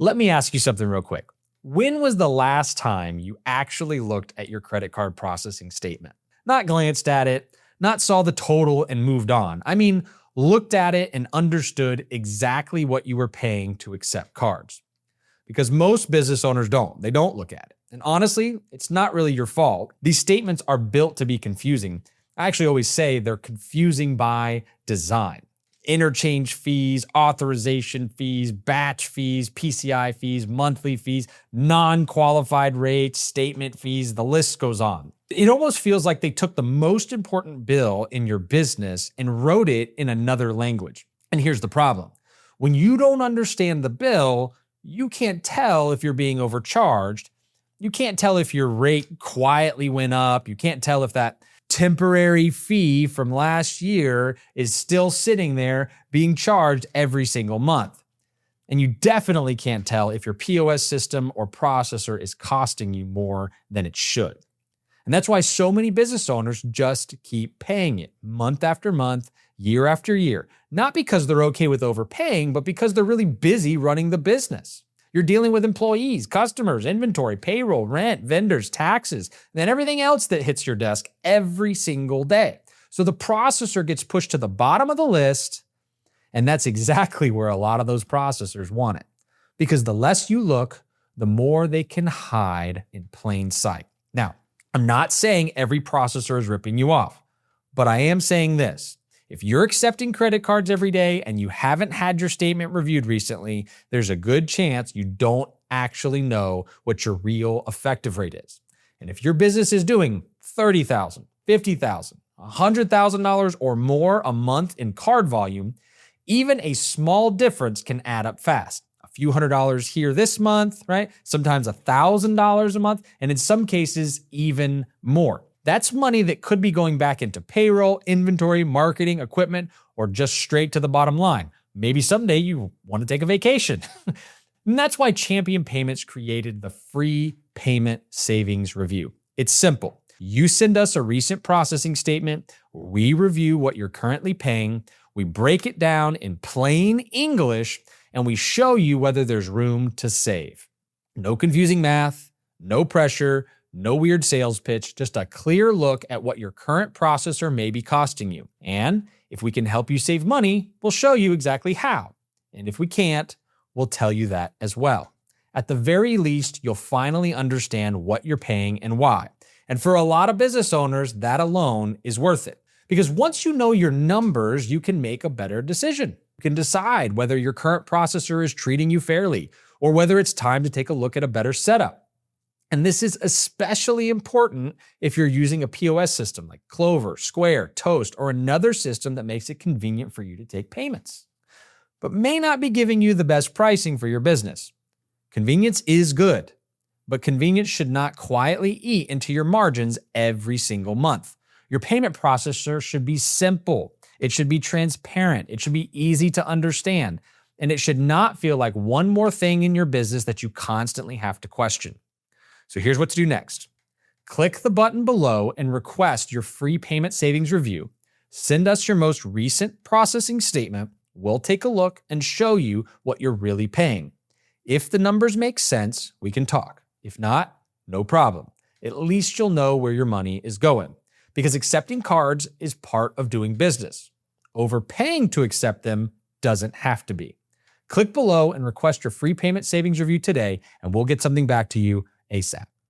Let me ask you something real quick. When was the last time you actually looked at your credit card processing statement? Not glanced at it, not saw the total and moved on. I mean, looked at it and understood exactly what you were paying to accept cards. Because most business owners don't. They don't look at it. And honestly, it's not really your fault. These statements are built to be confusing. I actually always say they're confusing by design. Interchange fees, authorization fees, batch fees, PCI fees, monthly fees, non-qualified rates, statement fees, the list goes on. It almost feels like they took the most important bill in your business and wrote it in another language. And here's the problem. When you don't understand the bill, you can't tell if you're being overcharged. You can't tell if your rate quietly went up. You can't tell if that temporary fee from last year is still sitting there being charged every single month. And you definitely can't tell if your POS system or processor is costing you more than it should. And that's why so many business owners just keep paying it month after month, year after year. Not because they're okay with overpaying, but because they're really busy running the business. You're dealing with employees, customers, inventory, payroll, rent, vendors, taxes, and then everything else that hits your desk every single day. So the processor gets pushed to the bottom of the list, and that's exactly where a lot of those processors want it. Because the less you look, the more they can hide in plain sight. Now, I'm not saying every processor is ripping you off, but I am saying this. If you're accepting credit cards every day and you haven't had your statement reviewed recently, there's a good chance you don't actually know what your real effective rate is. And if your business is doing $30,000, $50,000, $100,000 or more a month in card volume, even a small difference can add up fast. A few $100s here this month, right? Sometimes $1,000 a month, and in some cases, even more. That's money that could be going back into payroll, inventory, marketing, equipment, or just straight to the bottom line. Maybe someday you want to take a vacation. And that's why Champion Payments created the free payment savings review. It's simple. You send us a recent processing statement, we review what you're currently paying, we break it down in plain English, and we show you whether there's room to save. No confusing math, no pressure, no weird sales pitch, just a clear look at what your current processor may be costing you. And if we can help you save money, we'll show you exactly how. And if we can't, we'll tell you that as well. At the very least, you'll finally understand what you're paying and why. And for a lot of business owners, that alone is worth it. Because once you know your numbers, you can make a better decision. You can decide whether your current processor is treating you fairly or whether it's time to take a look at a better setup. And this is especially important if you're using a POS system like Clover, Square, Toast, or another system that makes it convenient for you to take payments, but may not be giving you the best pricing for your business. Convenience is good, but convenience should not quietly eat into your margins every single month. Your payment processor should be simple. It should be transparent. It should be easy to understand. And it should not feel like one more thing in your business that you constantly have to question. So here's what to do next. Click the button below and request your free payment savings review. Send us your most recent processing statement. We'll take a look and show you what you're really paying. If the numbers make sense, we can talk. If not, no problem. At least you'll know where your money is going. Because accepting cards is part of doing business. Overpaying to accept them doesn't have to be. Click below and request your free payment savings review today, and we'll get something back to you ASAP.